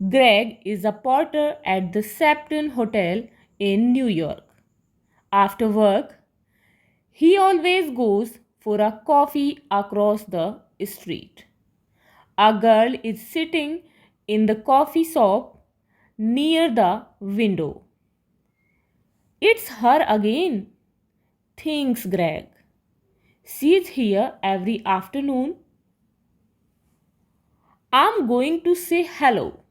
Greg is a porter at the Sapton Hotel in New York. After work, he always goes for a coffee across the street. A girl is sitting in the coffee shop near the window. It's her again, thinks Greg. She's here every afternoon. I'm going to say hello.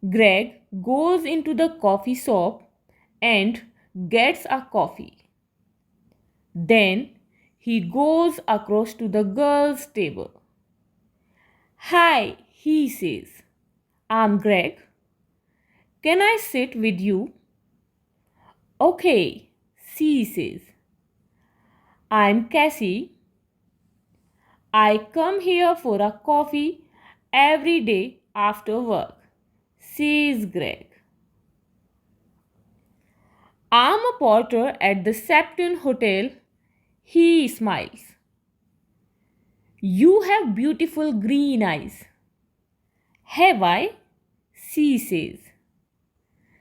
Greg goes into the coffee shop and gets a coffee. Then he goes across to the girl's table. Hi, he says. I'm Greg. Can I sit with you? Okay, she says. I'm Cassie. I come here for a coffee every day after work, says Greg. I'm a porter at the Sapton Hotel. He smiles. You have beautiful green eyes. Have I? She says.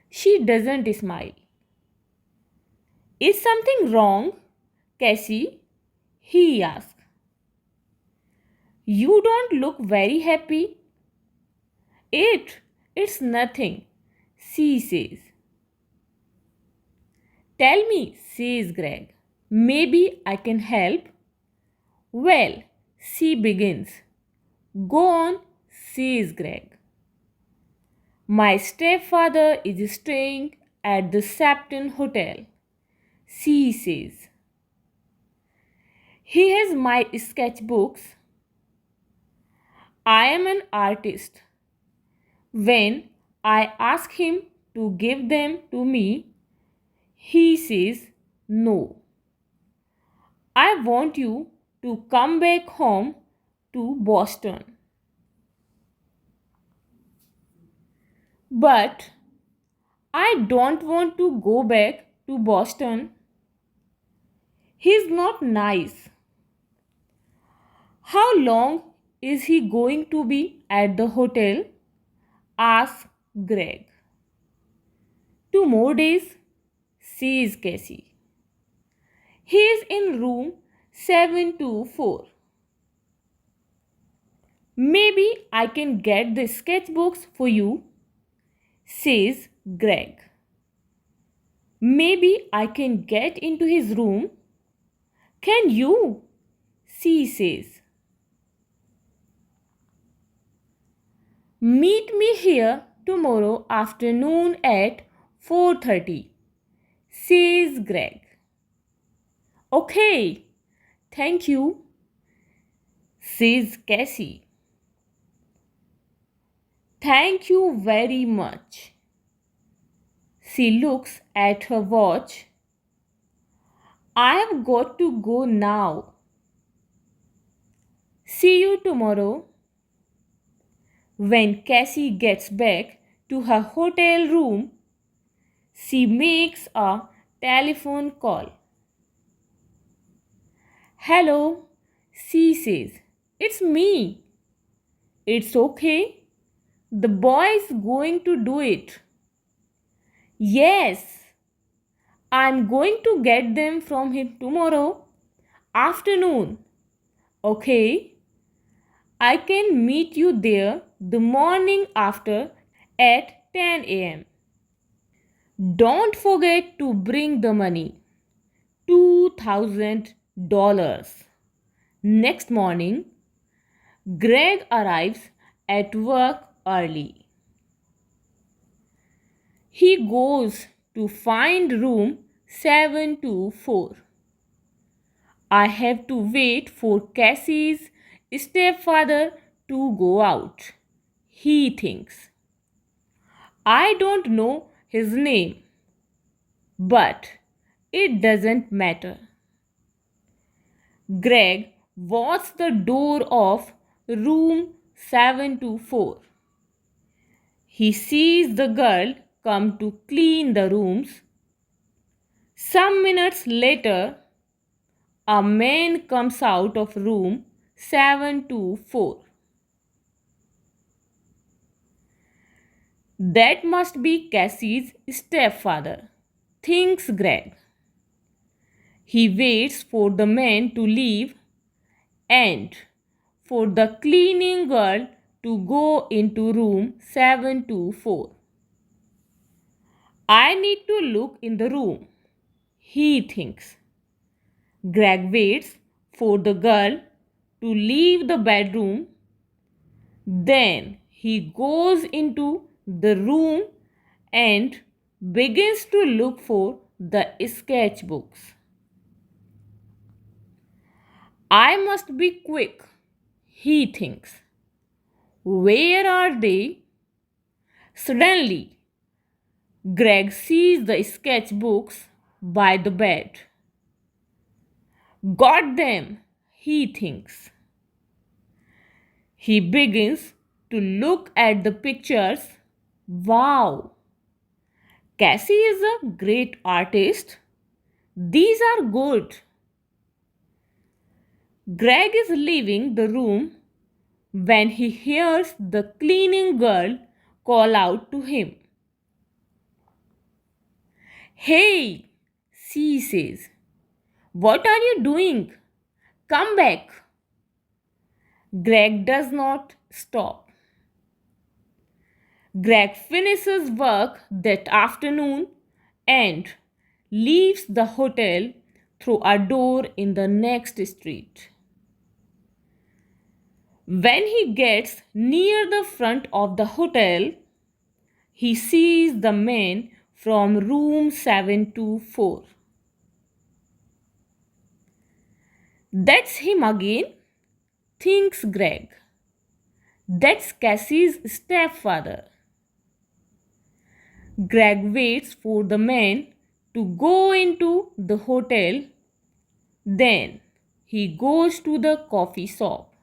She doesn't smile. Is something wrong, Cassie? He asks. You don't look very happy. It's nothing, she says. Tell me, says Greg. Maybe I can help. Well, she begins. Go on, says Greg. My stepfather is staying at the Sapton Hotel, she says. He has my sketchbooks. I am an artist. When I ask him to give them to me, he says no. I want you to come back home to Boston. But I don't want to go back to Boston. He's not nice. How long is he going to be at the hotel? Asks Greg. 2 more days, says Cassie. He is in room 724. Maybe I can get the sketchbooks for you, says Greg. Maybe I can get into his room. Can you? She says. Meet me here tomorrow afternoon at 4:30, says Greg. Okay, thank you, says Cassie. Thank you very much. She looks at her watch. I've got to go now. See you tomorrow. When Cassie gets back to her hotel room, she makes a telephone call. Hello, she says. It's me. It's okay. The boy's going to do it. Yes, I'm going to get them from him tomorrow afternoon. Okay, I can meet you there the morning after at 10 a.m. Don't forget to bring the money. $2,000. Next morning, Greg arrives at work early. He goes to find room 724. I have to wait for Cassie's stepfather to go out, he thinks. I don't know his name, but it doesn't matter. Greg walks the door of room 724. He sees the girl come to clean the rooms. Some minutes later, a man comes out of room 724. That must be Cassie's stepfather, thinks Greg. He waits for the man to leave and for the cleaning girl to go into room 724. I need to look in the room, he thinks. Greg waits for the girl to leave the bedroom. Then he goes into the room and begins to look for the sketchbooks. I must be quick, he thinks. Where are they? Suddenly, Greg sees the sketchbooks by the bed. Got them, he thinks. He begins to look at the pictures. Wow, Cassie is a great artist. These are good. Greg is leaving the room when he hears the cleaning girl call out to him. Hey, she says, what are you doing? Come back. Greg does not stop. Greg finishes work that afternoon and leaves the hotel through a door in the next street. When he gets near the front of the hotel, he sees the man from room 724. That's him again, thinks Greg. That's Cassie's stepfather. Greg waits for the man to go into the hotel. Then he goes to the coffee shop.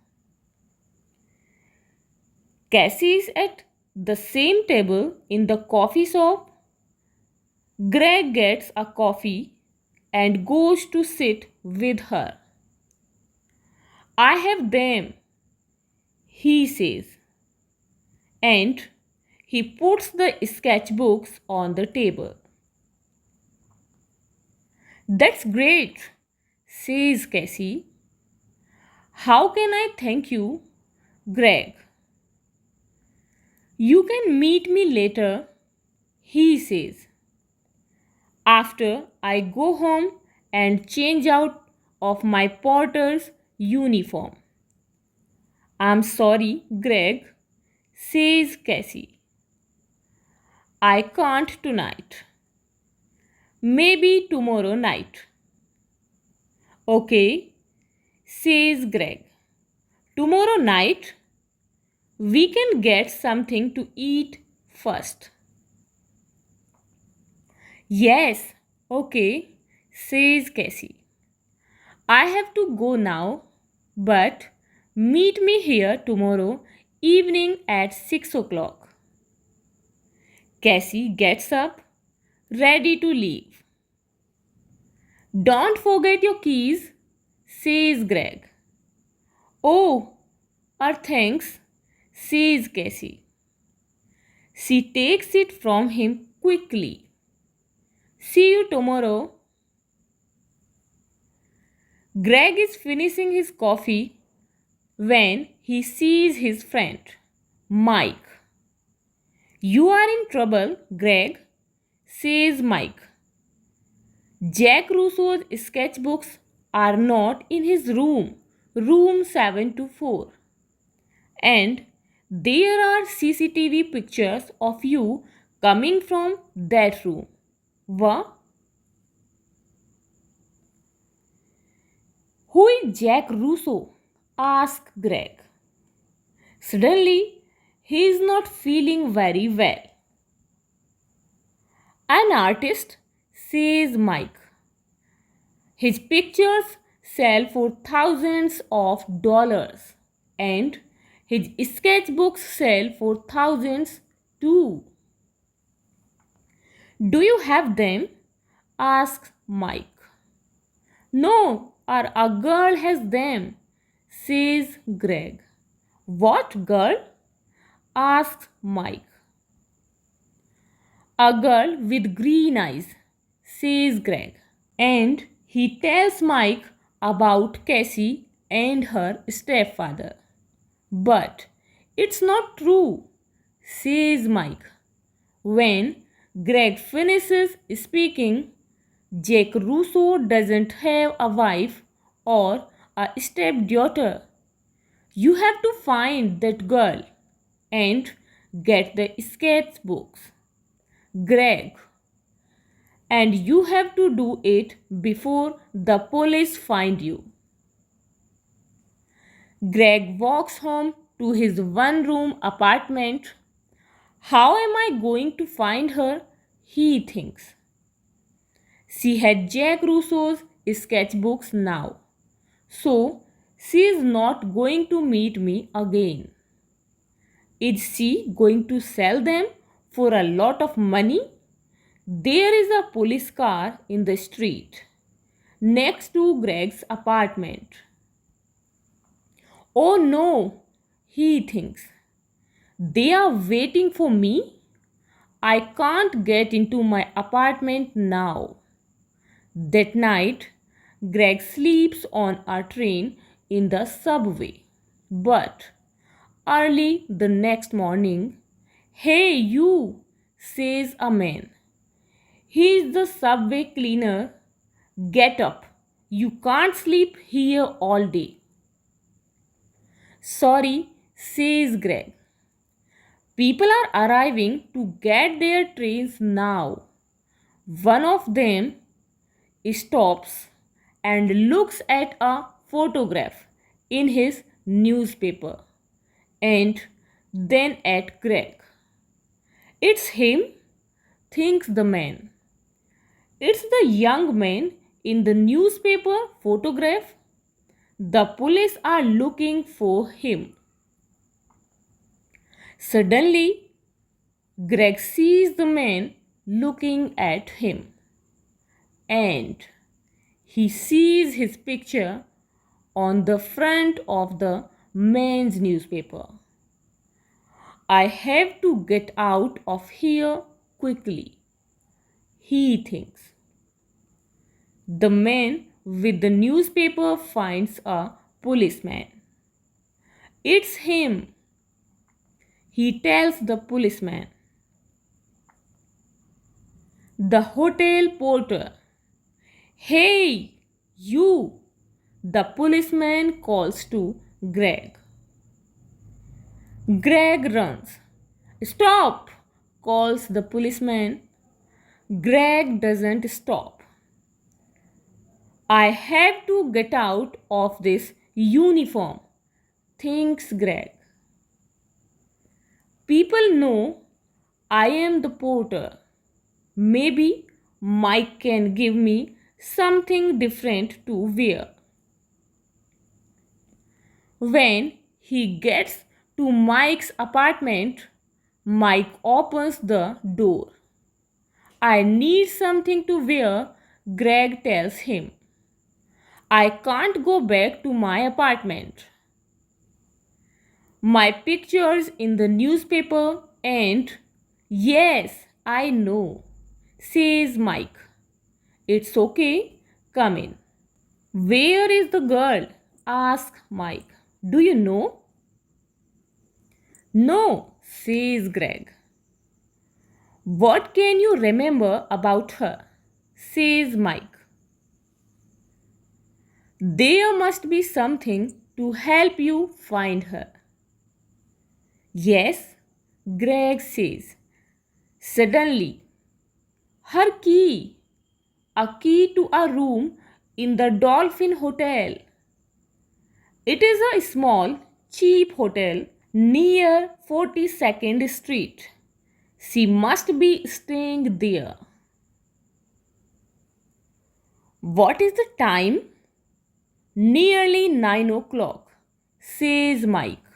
Cassie is at the same table in the coffee shop. Greg gets a coffee and goes to sit with her. I have them, he says, and he puts the sketchbooks on the table. That's great, says Cassie. How can I thank you, Greg? You can meet me later, he says, after I go home and change out of my porter's uniform. I'm sorry, Greg, says Cassie. I can't tonight. Maybe tomorrow night. Okay, says Greg. Tomorrow night, we can get something to eat first. Yes, okay, says Cassie. I have to go now, but meet me here tomorrow evening at 6 o'clock. Cassie gets up, ready to leave. Don't forget your keys, says Greg. Oh, thanks, says Cassie. She takes it from him quickly. See you tomorrow. Greg is finishing his coffee when he sees his friend, Mike. You are in trouble, Greg, says Mike. Jack Russo's sketchbooks are not in his room, room 724. And there are CCTV pictures of you coming from that room. What? Who is Jack Russo? Asked Greg. Suddenly, he is not feeling very well. An artist, says Mike. His pictures sell for thousands of dollars, and his sketchbooks sell for thousands too. Do you have them? Asks Mike. No, a girl has them, says Greg. What girl? Asks Mike. A girl with green eyes, says Greg. And he tells Mike about Cassie and her stepfather. But it's not true, says Mike. When Greg finishes speaking, Jack Russo doesn't have a wife or a stepdaughter. You have to find that girl and get the sketchbooks. Greg, and you have to do it before the police find you. Greg walks home to his one room apartment. How am I going to find her? He thinks. She had Jack Russo's sketchbooks now, so she is not going to meet me again. Is she going to sell them for a lot of money? There is a police car in the street next to Greg's apartment. Oh no, he thinks. They are waiting for me. I can't get into my apartment now. That night, Greg sleeps on a train in the subway. But early the next morning, "Hey you," says a man. He's the subway cleaner. "Get up. You can't sleep here all day." "Sorry," says Greg. "People are arriving to get their trains now." One of them stops and looks at a photograph in his newspaper and then at Greg. "It's him," thinks the man. "It's the young man in the newspaper photograph. The police are looking for him." Suddenly, Greg sees the man looking at him, and he sees his picture on the front of the man's newspaper. "I have to get out of here quickly," he thinks. The man with the newspaper finds a policeman. "It's him," he tells the policeman. The hotel porter. "Hey, you," the policeman calls to Greg. Greg runs. "Stop," calls the policeman. Greg doesn't stop. "I have to get out of this uniform," thinks Greg. "People know I am the porter. Maybe Mike can give me something different to wear." When he gets to Mike's apartment, Mike opens the door. "I need something to wear," Greg tells him. "I can't go back to my apartment. My picture's in the newspaper and—" "Yes, I know," says Mike. "It's okay, come in." "Where is the girl?" asks Mike. "Do you know?" "No," says Greg. "What can you remember about her?" says Mike. "There must be something to help you find her." "Yes," Greg says. Suddenly, her key, a key to a room in the Dolphin Hotel. It is a small, cheap hotel near 42nd Street. She must be staying there. "What is the time?" "Nearly 9 o'clock," says Mike.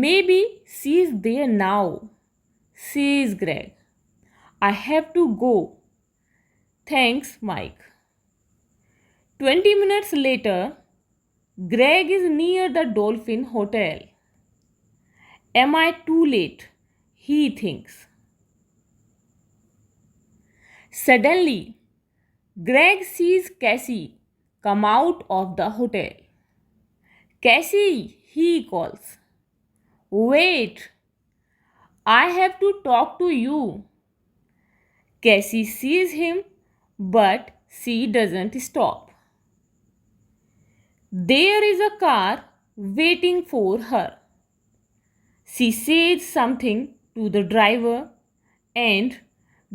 "Maybe she is there now," says Greg. "I have to go." "Thanks, Mike." 20 minutes later, Greg is near the Dolphin Hotel. "Am I too late?" he thinks. Suddenly, Greg sees Cassie come out of the hotel. Cassie, he calls. Wait, I have to talk to you. Cassie sees him, but she doesn't stop. There is a car waiting for her. She says something to the driver and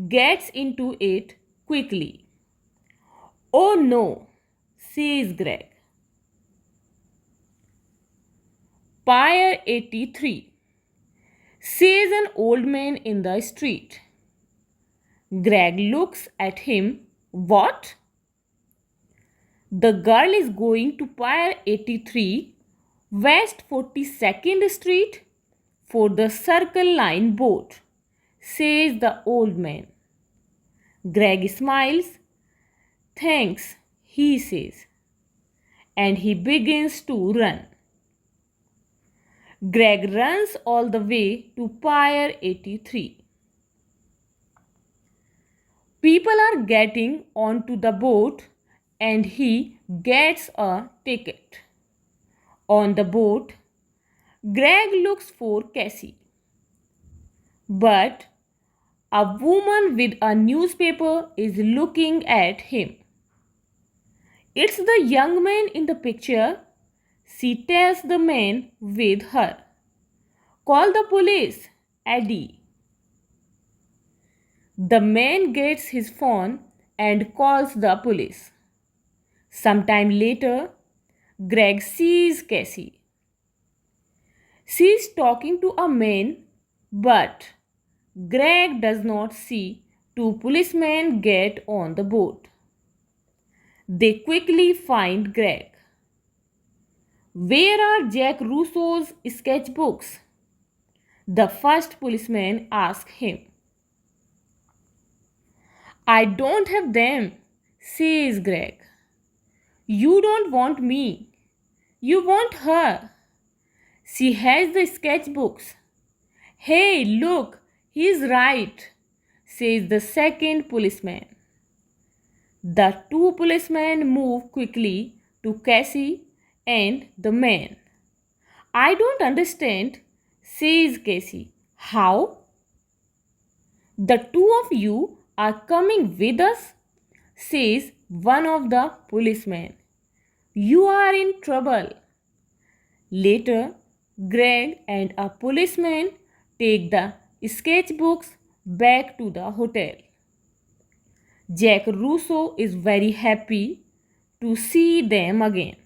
gets into it quickly. Oh no, says Greg. Pier 83, says an old man in the street. Greg looks at him. What? The girl is going to Pier 83, West 42nd Street for the Circle Line boat, says the old man. Greg smiles. Thanks, he says, and he begins to run. Greg runs all the way to Pier 83. People are getting onto the boat and he gets a ticket. On the boat, Greg looks for Cassie. But a woman with a newspaper is looking at him. It's the young man in the picture, she tells the man with her. Call the police, Eddie. The man gets his phone and calls the police. Sometime later, Greg sees Cassie. She's talking to a man, but Greg does not see two policemen get on the boat. They quickly find Greg. Where are Jack Russo's sketchbooks? The first policeman asks him. I don't have them, says Greg. You don't want me. You want her. She has the sketchbooks. Hey, look, he's right, says the second policeman. The two policemen move quickly to Cassie and the man. I don't understand, says Cassie. How? The two of you are coming with us, says one of the policemen. You are in trouble. Later, Greg and a policeman take the sketchbooks back to the hotel. Jack Russo is very happy to see them again.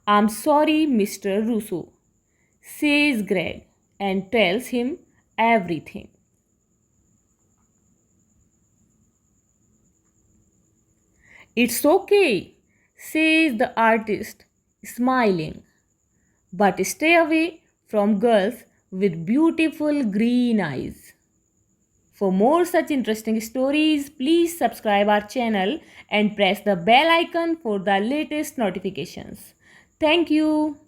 I'm sorry, Mr. Russo, says Greg and tells him everything. It's okay, says the artist, smiling. But stay away from girls with beautiful green eyes. For more such interesting stories, please subscribe our channel and press the bell icon for the latest notifications. Thank you.